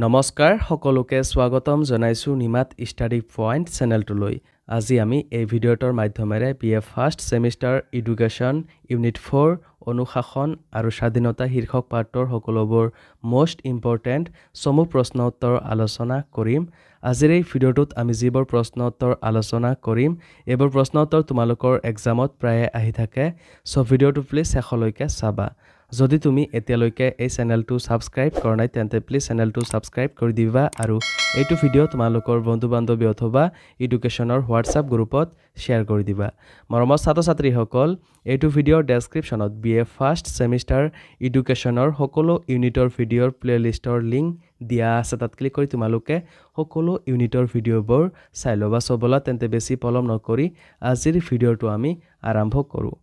নমস্কাৰ সকলোকে স্বাগতম জনাইছো নিমাত ষ্টাডি পইণ্ট চেনেলটোলৈ। আজি আমি এই ভিডিঅ'টোৰ মাধ্যমেৰে BA first semester education unit 4 অনুশাসন আৰু স্বাধীনতা শীৰ্ষক পাঠৰ সকলোবোৰ মোষ্ট ইম্পৰ্টেণ্ট চমু প্ৰশ্ন উত্তৰ আলোচনা কৰিম। আজিৰ এই ভিডিঅ'টোত আমি যিবোৰ প্ৰশ্ন উত্তৰ আলোচনা কৰিম এইবোৰ প্ৰশ্ন উত্তৰ তোমালোকৰ এক্সামত প্ৰায়ে আহি থাকে। সো ভিডিঅ'টো প্লিজ শেষলৈকে চাবা। যদি তুমি এতিয়ালৈকে এই চেনেলটো সাবস্ক্ৰাইব কৰা নাই তেন্তে প্লিজ চেনেলটো সাবস্ক্ৰাইব কৰি দিবা আৰু এইটো ভিডিঅ' তোমালোকৰ বন্ধু-বান্ধৱী অথবা এডুকেশ্যনৰ হোৱাটছআপ গ্ৰুপত শ্বেয়াৰ কৰি দিবা। মৰমৰ ছাত্ৰ-ছাত্ৰীসকল, এইটো ভিডিঅ'ৰ ডেছক্ৰিপশ্যনত BA ফাৰ্ষ্ট ছেমিষ্টাৰ এডুকেশ্যনৰ সকলো ইউনিটৰ ভিডিঅ'ৰ প্লেলিষ্টৰ লিংক দিয়া আছে। তাত ক্লিক কৰি তোমালোকে সকলো ইউনিটৰ ভিডিঅ'বোৰ চাই ল'বা। ব'লা তেন্তে বেছি পলম নকৰি আজিৰ ভিডিঅ'টো আমি আৰম্ভ কৰোঁ।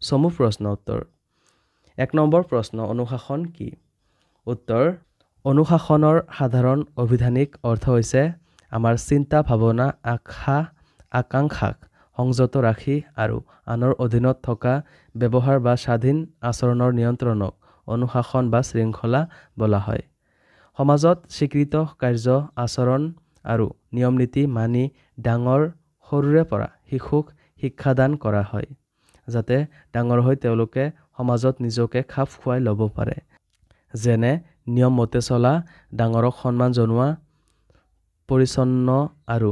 চমু প্ৰশ্ন উত্তৰ। 1 নম্বৰ প্ৰশ্ন, অনুশাসন কি? উত্তৰ, অনুশাসনৰ সাধাৰণ অভিধানিক অৰ্থ হৈছে আমাৰ চিন্তা, ভাৱনা, আকাংক্ষাক সংযত ৰাখি আৰু আনৰ অধীনত থকা ব্যৱহাৰ বা স্বাধীন আচৰণৰ নিয়ন্ত্ৰণক অনুশাসন বা শৃংখলা বোলা হয়। সমাজত স্বীকৃত কাৰ্য আচৰণ আৰু নিয়ম নীতি মানি ডাঙৰ সৰুৰে পৰা শিশুক শিক্ষাদান কৰা হয়, যাতে ডাঙৰ হৈ তেওঁলোকে সমাজত নিজকে খাপ খুৱাই ল'ব পাৰে। যেনে নিয়ম মতে চলা, ডাঙৰক সন্মান জনোৱা, পৰিচ্ছন্ন আৰু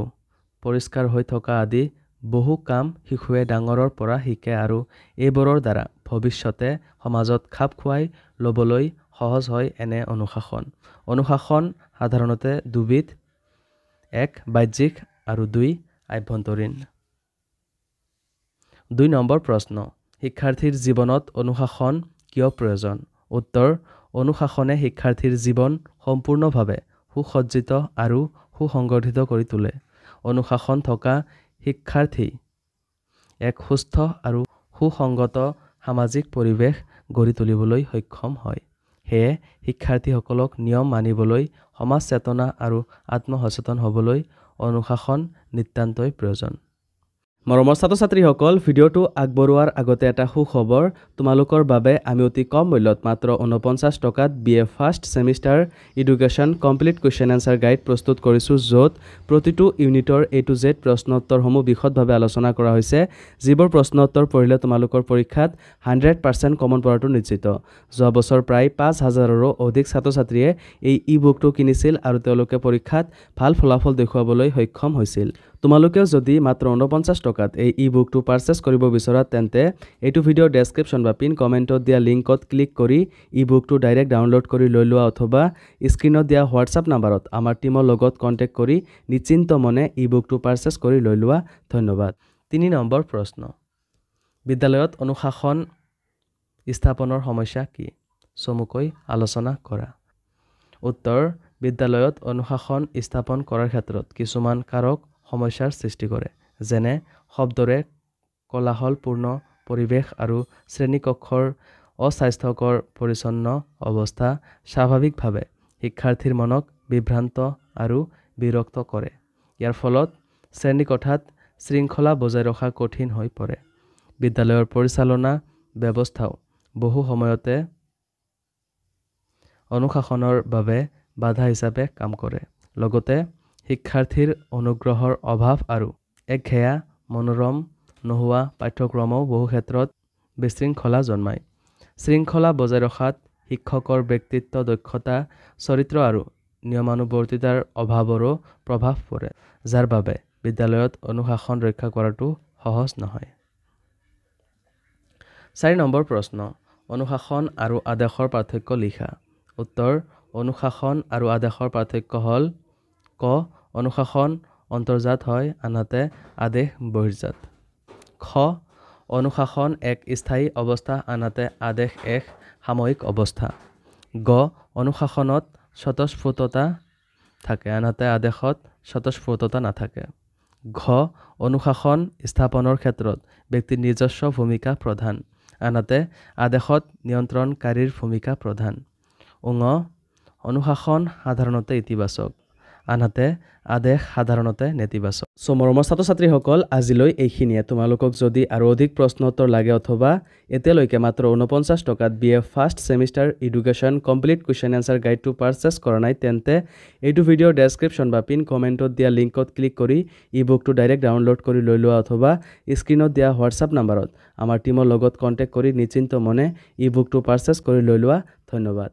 পৰিষ্কাৰ হৈ থকা আদি বহু কাম শিশুৱে ডাঙৰৰ পৰা শিকে আৰু এইবোৰৰ দ্বাৰা ভৱিষ্যতে সমাজত খাপ খুৱাই ল'বলৈ সহজ হয় এনে অনুশাসন। অনুশাসন সাধাৰণতে দুবিধ, 1 বাহ্যিক আৰু 2 আভ্যন্তৰীণ। 2 নম্বৰ প্ৰশ্ন, শিক্ষাৰ্থীৰ জীৱনত অনুশাসন কিয় প্ৰয়োজন? উত্তৰ, অনুশাসনে শিক্ষাৰ্থীৰ জীৱন সম্পূৰ্ণভাৱে সুসজ্জিত আৰু সুসংগঠিত কৰি তোলে। অনুশাসন থকা শিক্ষাৰ্থী এক সুস্থ আৰু সুসংগত সামাজিক পৰিৱেশ গঢ়ি তুলিবলৈ সক্ষম হয়। সেয়ে শিক্ষাৰ্থীসকলক নিয়ম মানিবলৈ, সমাজ চেতনা আৰু আত্মসচেতন হ'বলৈ অনুশাসন নিতান্তই প্ৰয়োজন। মৰমৰ ছাত্ৰ-ছাত্ৰীসকল, ভিডিঅ'টো আগবঢ়োৱাৰ আগতে এটা সুখবৰ। তোমালোকৰ বাবে আমি অতি কম মূল্যত মাত্ৰ 49 টকাত BA first semester education complete question answer guide প্ৰস্তুত কৰিছোঁ, য'ত প্ৰতিটো ইউনিটৰ A to Z প্ৰশ্ন উত্তৰসমূহ বিশদভাৱে আলোচনা কৰা হৈছে। যিবোৰ প্ৰশ্ন উত্তৰ পঢ়িলে তোমালোকৰ পৰীক্ষাত 100% কমন পৰাটো নিশ্চিত। যোৱা বছৰ প্ৰায় 5,000ৰো অধিক ছাত্ৰ-ছাত্ৰীয়ে এই ই-বুকটো কিনিছিল আৰু তেওঁলোকে পৰীক্ষাত ভাল ফলাফল দেখুৱাবলৈ সক্ষম হৈছিল। তোমালোকেও যদি মাত্ৰ 49 টকাত এই ই-বুকটো পাৰচেছ কৰিব বিচৰা তেন্তে এইটো ভিডিঅ'ৰ ডেছক্ৰিপশ্যন বা পিন কমেণ্টত দিয়া লিংকত ক্লিক কৰি ই-বুকটো ডাইৰেক্ট ডাউনলোড কৰি লৈ লোৱা অথবা স্ক্ৰীণত দিয়া হোৱাটছআপ নাম্বাৰত আমাৰ টীমৰ লগত কণ্টেক্ট কৰি নিশ্চিন্ত মনে ই-বুকটো পাৰচেছ কৰি লৈ লোৱা। ধন্যবাদ। 3 নম্বৰ প্ৰশ্ন, বিদ্যালয়ত অনুশাসন স্থাপনৰ সমস্যা কি? চমুকৈ আলোচনা কৰা। উত্তৰ, বিদ্যালয়ত অনুশাসন স্থাপন কৰাৰ ক্ষেত্ৰত কিছুমান কাৰক সমস্যাৰ সৃষ্টি কৰে। যেনে শব্দৰে কোলাহলপূৰ্ণ পৰিৱেশ আৰু শ্ৰেণীকক্ষৰ অস্বাস্থ্যকৰ পৰিচ্ছন্ন অৱস্থা স্বাভাৱিকভাৱে শিক্ষাৰ্থীৰ মনক বিভ্ৰান্ত আৰু বিৰক্ত কৰে। ইয়াৰ ফলত শ্ৰেণীকোঠাত শৃংখলা বজাই ৰখা কঠিন হৈ পৰে। বিদ্যালয়ৰ পৰিচালনা ব্যৱস্থাও বহু সময়তে অনুশাসনৰ বাবে বাধা হিচাপে কাম কৰে। লগতে শিক্ষাৰ্থীৰ অনুগ্ৰহৰ অভাৱ আৰু একঘেয়া মনোৰম নোহোৱা পাঠ্যক্ৰমও বহু ক্ষেত্ৰত বিশৃংখলা জন্মায়। শৃংখলা বজাই ৰখাত শিক্ষকৰ ব্যক্তিত্ব, দক্ষতা, চৰিত্ৰ আৰু নিয়মানুৱৰ্তিতাৰ অভাৱৰো প্ৰভাৱ পৰে, যাৰ বাবে বিদ্যালয়ত অনুশাসন ৰক্ষা কৰাটো সহজ নহয়। 4 নম্বৰ প্ৰশ্ন, অনুশাসন আৰু আদেশৰ পাৰ্থক্য লিখা। উত্তৰ, অনুশাসন আৰু আদেশৰ পাৰ্থক্য হ'ল: ক. অনুশাসন অন্তৰ্জাত হয়, আনহাতে আদেশ বহিৰ্জাত। খ. অনুশাসন এক স্থায়ী অৱস্থা, আনহাতে আদেশ এক সাময়িক অৱস্থা। গ. অনুশাসনত স্বতঃস্ফূৰ্ততা থাকে, আনহাতে আদেশত স্বতঃস্ফূৰ্ততা নাথাকে। ঘ. অনুশাসন স্থাপনৰ ক্ষেত্ৰত ব্যক্তিৰ নিজস্ব ভূমিকা প্ৰধান, আনহাতে আদেশত নিয়ন্ত্ৰণকাৰীৰ ভূমিকা প্ৰধান। ঙ. অনুশাসন সাধাৰণতে ইতিবাচক, আনহাতে আদেশ সাধাৰণতে নেতিবাচক। চ' মৰমৰ ছাত্ৰ ছাত্ৰীসকল আজিলৈ এইখিনিয়ে। তোমালোকক যদি আৰু অধিক প্ৰশ্ন উত্তৰ লাগে অথবা এতিয়ালৈকে মাত্ৰ 49 টকাত BA first semester education complete question answer গাইডটো পাৰচেছ কৰা নাই তেন্তে এইটো ভিডিঅ'ৰ ডেছক্ৰিপশ্যন বা পিন কমেণ্টত দিয়া লিংকত ক্লিক কৰি ই বুকটো ডাইৰেক্ট ডাউনলোড কৰি লৈ লোৱা অথবা স্ক্ৰীণত দিয়া হোৱাটছআপ নাম্বাৰত আমাৰ টীমৰ লগত কণ্টেক্ট কৰি নিশ্চিন্ত মনে ই বুকটো পাৰচেছ কৰি লৈ লোৱা। ধন্যবাদ।